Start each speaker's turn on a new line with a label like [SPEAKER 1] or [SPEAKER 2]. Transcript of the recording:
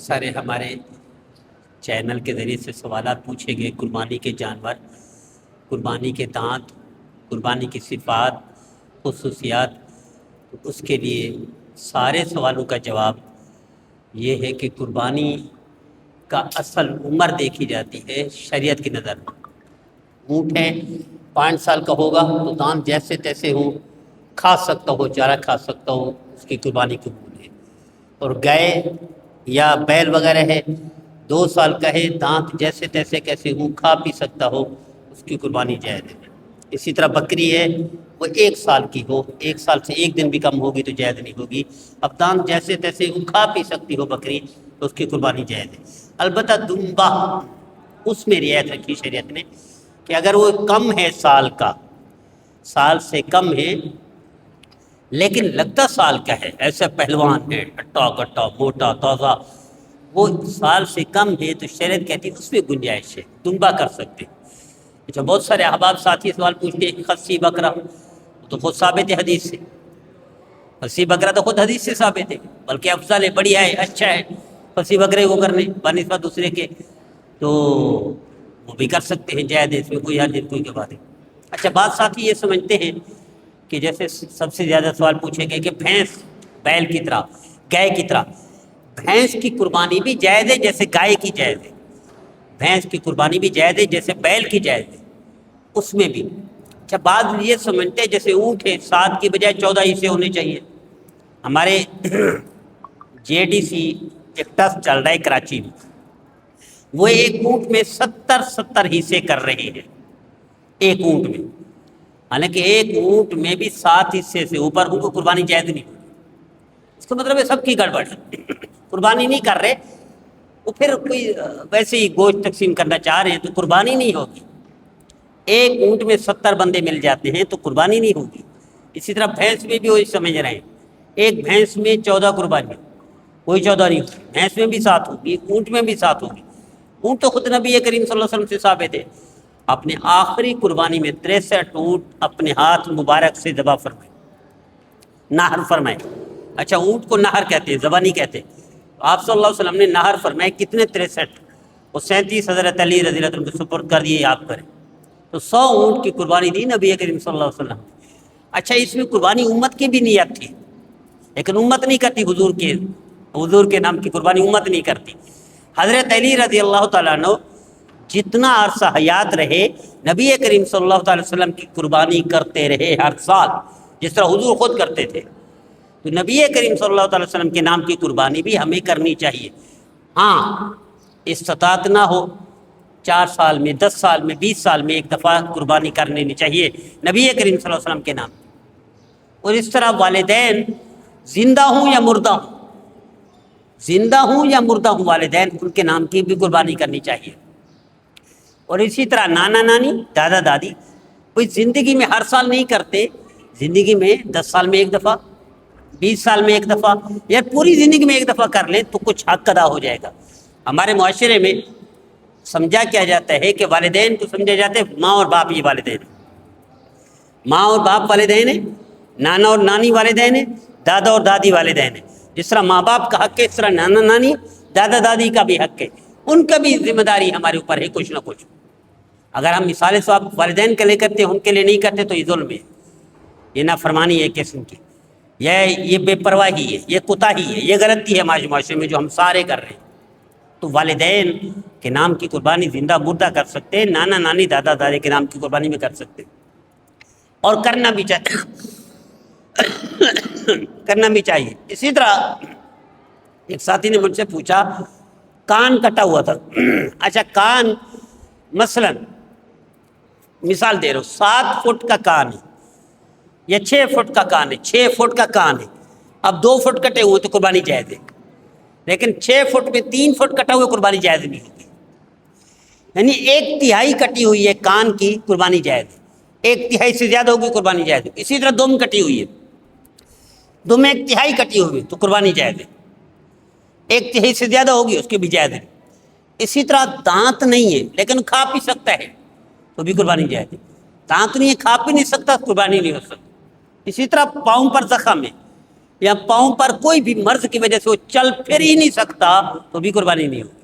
[SPEAKER 1] سارے ہمارے چینل کے ذریعے سے سوالات پوچھے گئے قربانی کے جانور، قربانی کے دانت، قربانی کی صفات، خصوصیات۔ اس کے لیے سارے سوالوں کا جواب یہ ہے کہ قربانی کا اصل عمر دیکھی جاتی ہے شریعت کی نظر میں۔ اونٹ ہے 5 سال کا ہوگا تو دانت جیسے تیسے ہوں، کھا سکتا ہو، چارہ کھا سکتا ہو، اس کی قربانی قبول ہے۔ اور گائے یا بیل وغیرہ ہے 2 سال کا ہے، دانت جیسے تیسے کیسے ہوں، کھا پی سکتا ہو، اس کی قربانی جائز ہے۔ اسی طرح بکری ہے، وہ 1 سال کی ہو، 1 سال سے 1 دن بھی کم ہوگی تو جائز نہیں ہوگی۔ اب دانت جیسے تیسے ہوں، کھا پی سکتی ہو بکری تو اس کی قربانی جائز ہے۔ البتہ دمبا، اس میں رعایت رکھی شریعت نے کہ اگر وہ کم ہے سال کا، سال سے کم ہے لیکن لگتا سال کا ہے، ایسا پہلوان ہے، ہٹا کٹا موٹا تازہ، وہ سال سے کم ہے تو شریعت کہتی ہے اس میں گنجائش ہے، دمبا کر سکتے۔ اچھا، بہت سارے احباب ساتھی سوال پوچھتے ہیں خصی بکرا، تو خود ثابت ہے حدیث سے، خصی بکرا تو خود حدیث سے ثابت ہے، بلکہ افضل ہے، بڑھیا ہے، اچھا ہے خصی بکرے کو کرنے بنسبت دوسرے کے، تو وہ بھی کر سکتے ہیں، جائز ہے، اس میں کوئی حرج نہیں، کوئی کے بات ہے۔ اچھا، بعض ساتھی یہ سمجھتے ہیں کہ جیسے سب سے زیادہ سوال پوچھے گئے کہ بھینس بیل کی طرح، گائے کی طرح، بھینس کی قربانی بھی جائز ہے جیسے گائے کی جائز ہے، بھینس کی قربانی بھی جائز ہے جیسے بیل کی جائز ہے، اس میں بھی۔ اچھا، بعض یہ سمجھتے ہیں جیسے اونٹ ہے 7 کی بجائے 14 حصے ہونے چاہیے۔ ہمارے جے ڈی سی ایک ٹسٹ چل رہا ہے کراچی میں، وہ ایک اونٹ میں 70 حصے کر رہے ہیں، ایک اونٹ میں، حالانکہ ایک اونٹ میں بھی 7 حصے سے اوپر ان کو قربانی جائز نہیں ہوگی۔ اس کا مطلب ہے سب کی گڑبڑ ہے، قربانی نہیں کر رہے وہ، پھر کوئی ویسے ہی گوشت تقسیم کرنا چاہ رہے ہیں تو قربانی نہیں ہوگی۔ ایک اونٹ میں 70 بندے مل جاتے ہیں تو قربانی نہیں ہوگی۔ اسی طرح بھینس میں بھی وہی سمجھ رہے ہیں، ایک بھینس میں 14 قربانی، کوئی 14 نہیں ہوگی، بھینس میں بھی 7 ہوگی، اونٹ میں بھی 7 ہوگی۔ اونٹ تو خود نبی کریم صلی اللہ علیہ وسلم سے ثابت ہے، اپنے آخری قربانی میں 63 اونٹ اپنے ہاتھ مبارک سے ذبح فرمائے، نہر فرمائے۔ اچھا، اونٹ کو نہر کہتے ہیں، ذبح نہیں کہتے۔ آپ صلی اللہ علیہ وسلم نے نہر فرمائے، کتنے؟ 63، وہ 37 حضرت علی رضی اللہ عنہ کو سپرد کر دیے، آپ کریں تو 100 اونٹ کی قربانی دی نبی کریم صلی اللہ علیہ وسلم۔ اچھا، اس میں قربانی امت کی بھی نیت تھی، لیکن امت نہیں کرتی، حضور کے نام کی قربانی امت نہیں کرتی۔ حضرت علی رضی اللہ تعالیٰ عنہ جتنا عرصہ حیات رہے نبی کریم صلی اللہ تعالی وسلم کی قربانی کرتے رہے ہر سال، جس طرح حضور خود کرتے تھے، تو نبی کریم صلی اللہ تعالی وسلم کے نام کی قربانی بھی ہمیں کرنی چاہیے۔ ہاں، استطاعت نہ ہو 4 سال میں، 10 سال میں، 20 سال میں ایک دفعہ قربانی کر لینی چاہیے نبی کریم صلی اللہ علیہ وسلم کے نام۔ اور اس طرح والدین زندہ ہوں یا مردہ ہوں، زندہ ہوں یا مردہ ہوں، والدین ان کے نام کی بھی قربانی کرنی چاہیے۔ اور اسی طرح نانا نانی، دادا دادی، کوئی زندگی میں ہر سال نہیں کرتے، زندگی میں 10 سال میں ایک دفعہ، 20 سال میں ایک دفعہ، یا پوری زندگی میں ایک دفعہ کر لیں تو کچھ حق ادا ہو جائے گا۔ ہمارے معاشرے میں سمجھا کیا جاتا ہے کہ والدین کو سمجھا جاتا ہے ماں اور باپ، یہ والدین، ماں اور باپ والدین ہیں، نانا اور نانی والدین ہیں، دادا اور دادی والدین ہیں۔ جس طرح ماں باپ کا حق ہے، اس طرح نانا نانی، دادا دادی کا بھی حق ہے، ان کا بھی ذمہ داری ہمارے اوپر ہے کچھ نہ کچھ۔ اگر ہم مثال ثواب والدین کے لیے کرتے ہیں، ان کے لیے نہیں کرتے تو یہ ظلم ہے، یہ نافرمانی ہے قسم کی، یہ بے پرواہی ہے، یہ کوتاہی ہے، یہ غلطی ہے ہمارے معاشرے میں جو ہم سارے کر رہے ہیں۔ تو والدین کے نام کی قربانی زندہ مردہ کر سکتے ہیں، نانا نانی دادا دادی کے نام کی قربانی بھی کر سکتے ہیں، اور کرنا بھی چاہیے، کرنا بھی چاہیے۔ اسی طرح ایک ساتھی نے مجھ سے پوچھا کان کٹا ہوا تھا، اچھا کان مثلا مثال دے رہا ہوں، 7 فٹ کا کان ہے یا 6 فٹ کا کان ہے، 6 فٹ کا کان ہے، اب 2 فٹ کٹے ہوئے تو قربانی جائز ہے، لیکن 6 فٹ میں 3 فٹ کٹا ہوئے قربانی جائز نہیں ہوگی، یعنی 1/3 کٹی ہوئی ہے کان کی، قربانی جائز ہے، 1/3 سے زیادہ ہوگی قربانی جائز ہے۔ اسی طرح دم کٹی ہوئی ہے، دم 1/3 کٹی ہوئی تو قربانی جائز ہے، 1/3 سے زیادہ ہوگی اس کی بھی جائز ہے۔ اسی طرح دانت نہیں ہے لیکن کھا پی سکتا ہے تو بھی قربانی جائز ہے، دانت نہیں ہے کھا پی نہیں سکتا قربانی نہیں ہو سکتی۔ اسی طرح پاؤں پر زخم ہے، یا پاؤں پر کوئی بھی مرض کی وجہ سے وہ چل پھر ہی نہیں سکتا تو بھی قربانی نہیں ہوگی۔